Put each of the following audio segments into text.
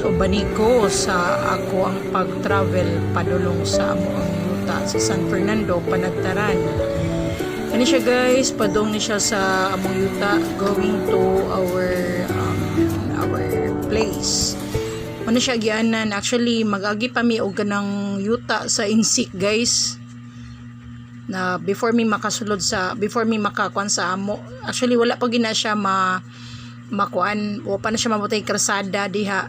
guys, ubani ko sa ako ang pag-travel padulong sa amoang yuta sa San Fernando, Panagtaran. Kani siya guys, padong ni siya sa among yuta going to our place. Ano siya gianan, actually magagi pa mi og kanang yuta sa insik guys. Na before mi makakuan sa amo. Actually wala pa gina siya makuan o pa na siya mabutay karsada diha,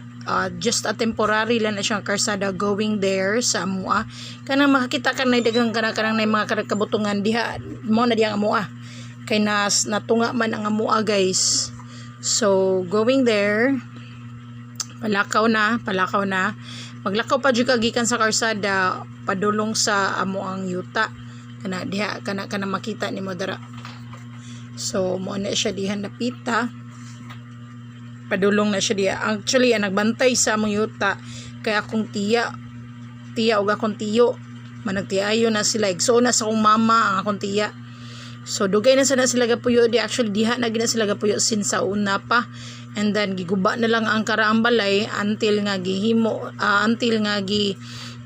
just a temporary lang na siyang karsada going there sa amua. Kanang makakita ka na dagang kanang na mga kabutungan diha mo na diyang amua kay natunga man ang amua guys. So going there, palakaw na maglakaw pa jud gikan sa karsada padulong sa amuang yuta kana diha kana makita nimo dara. So mo na siya diha napita, padulong na siya diya. Actually ang nagbantay sa among yuta kay akong tiya ug akong tiyo, managtiayo na sila, igso na sa akong mama ang akong tiya. So dugay na sana sila gapuyo di, actually diha na gina sila gapuyo since sa una pa, and then giguba na lang ang karaang balay until nga gihimo until nga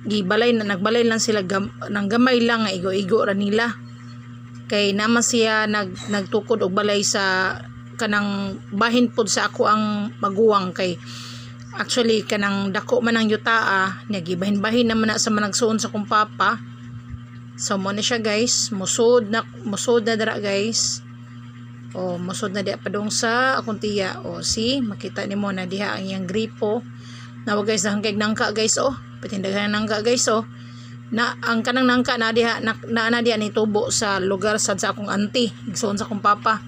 gibalay na nagbalay lang sila nang gamay lang nga igo-igo ra nila kay naman siya nagtukod og balay sa kanang bahin pod sa ako ang maguwang. Kay actually kanang dako man ang yutaa nagibahin-bahin naman na sa managsuon sa kong papa. So mo na siya guys, musod na dara guys. O musod na diha padung sa akong tiya. O si makita nimo na diha ang iyang gripo. Nawa guys, hangkay nangka guys. O patindaghan nangka guys. O na ang kanang nangka na diha na diha ni tubo sa lugar sad sa akong auntie, igsoon sa akong papa.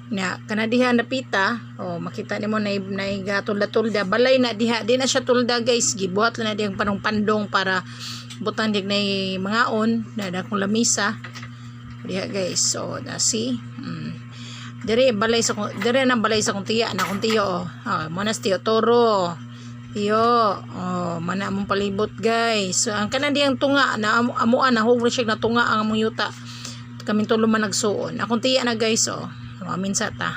Nya kana diha napita, makita nimo na tulda balay na diha, di na siya tulda guys, gibuhat lang na diyang pandong para butang dig na mangaon na dakong lamisa diha guys. So nasi dire balay sa kong tiya na kong tiyo. Monas tiyo toro tiyo, mana among palibot guys. So ang kana diyang tunga na amuan na hugre siya na tunga ang among yuta, kaming tulo man nagsuon akong tiya na guys. Amin sa ta.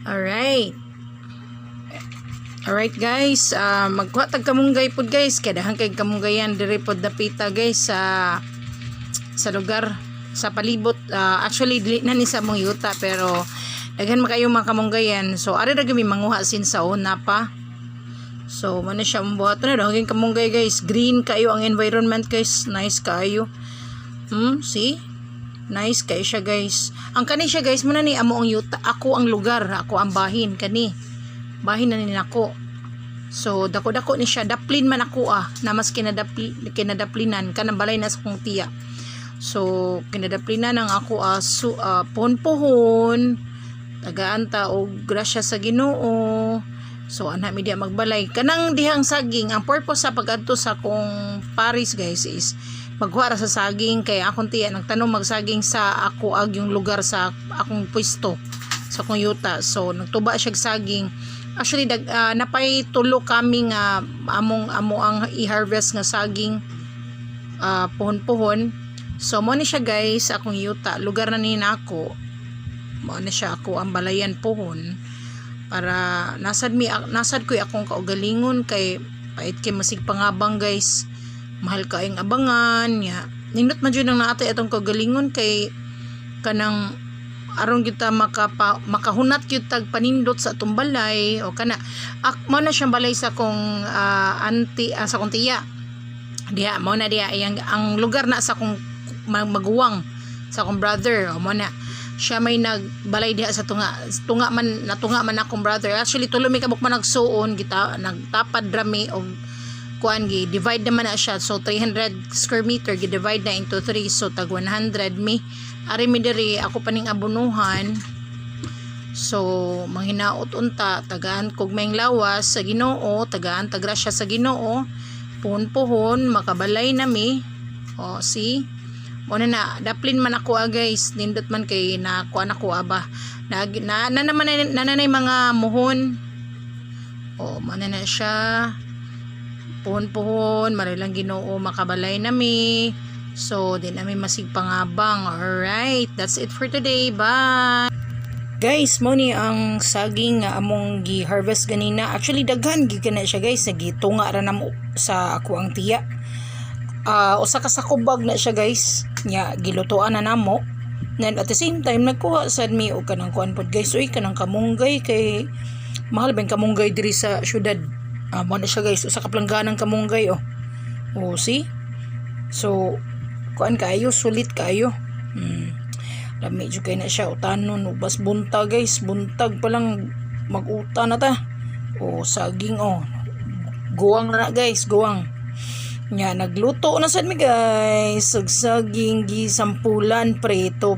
Alright guys, magkuha tag kamunggay pod guys, kaya dahan kay kamunggayan dire pod dapita guys sa lugar sa palibot. Actually dili na ni sa mong yuta pero daghan makayo mga kamunggayan. So ari ra gyud manguha sin sa una pa. So man siya mbuhat na daghang kamunggay guys, green kayo ang environment guys, nice kayo. See? Nice kay siya guys. Ang kani siya guys, muna ni amo ang yuta, ako ang lugar, ako ang bahin kani. Bahin na ni nako. So dako-dako ni siya, daplin man ako na mas kinadaplinan kanang balay na sa kong tiya. So kinadaplinan ang ako pohon-pohon, tagaanta og grasya sa Ginoo. So ana mi diha magbalay kanang dihang saging. Ang purpose sa pag-adto sa kong Paris guys is maghuara sa saging, kay akong tiya nagtanong magsaging sa ako ag yung lugar sa akong pwesto sa akong yuta. So nagtuba siya saging. Actually napay tulo kami nga amo ang i-harvest nga saging, pohon-pohon. So mo ni siya guys akong yuta, lugar na ni nako. Mo ni siya ako ang balayan pohon para nasad ko akong kaugalingon kay pait kay masig pangabang guys. Mahal kaayong abangan ya. Nindot man jud nang naatay atong kagalingon kay kanang aron kita makahunat gyud tag panindot sa atong balay o kana mo na siyang balay sa kong auntie, sa kong tiya. Diha mo na diha ang lugar na sa kong maguwang, sa kong brother. O mo na siya may nagbalay diha sa tunga man akong brother. Actually tulo mi kabuk man nagsuon kita nagtapad rami og kuan gi divide naman na siya. So 300 square meter gi-divide na into 3, so tag 100 mi. Ari mi diri ako paning abunuhan. So manghinaot unta, tagaan kog mayng lawas sa Ginoo, tagaan tagrasya sa Ginoo, puhon-puhon makabalay na mi. O see, mo na daplin man ako guys, nindot man kay na kuan ako aba na naman nanay mga muhon. O man na siya pohon-pohon, marilang Ginoo makabalay nami. So di nami masig pangabang. Alright, that's it for today. Bye. Guys, mo ni ang saging nga among gi-harvest ganina. Actually daghan gid na siya guys, nagitunga ra namo sa ako ang tiya. Usa ka sakubag na siya guys. Nya gilutoan na namo. Then at the same time nagkuha sad mi og kanang kuan pod guys. Uy kanang kamunggay kay mahal ba yung kamunggay diri sa syudad. Mo na siya guys, usa ka plangganang kamunggay oh. Oh, see? So kuan kayo, sulit kayo. Lami jud kay na siya utanon ubas buntag guys, buntag pa lang mag-uta na ta. O saging oh. Guwang na guys, guwang. Nya nagluto na sad mi guys. Saging gisampulan, preto.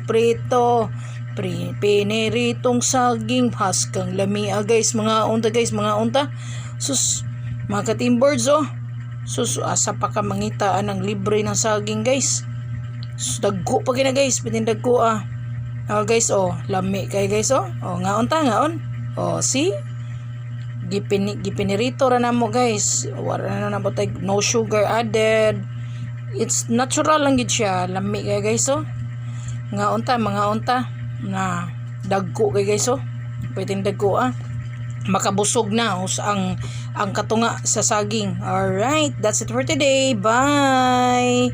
Piniritong saging haskang lamia guys, mga unta guys, mga unta. Sus, mga ka-teambirds oh. Sus, asa pa ka mangitaan ng libre ng saging guys. Sus, dagko pa kina guys, pitindagko guys oh, lami kay guys oh. Oh, ngaon ta ngaon. Oh, see? Gipinirito ra namo guys. Wala na nabotay, no sugar added. It's natural lang gid siya. Lami kay guys oh. Ngaon ta, mga unta na dagko kay guys oh. Pwedeng dagko makabusog na ang katunga sa saging. Alright, that's it for today. Bye!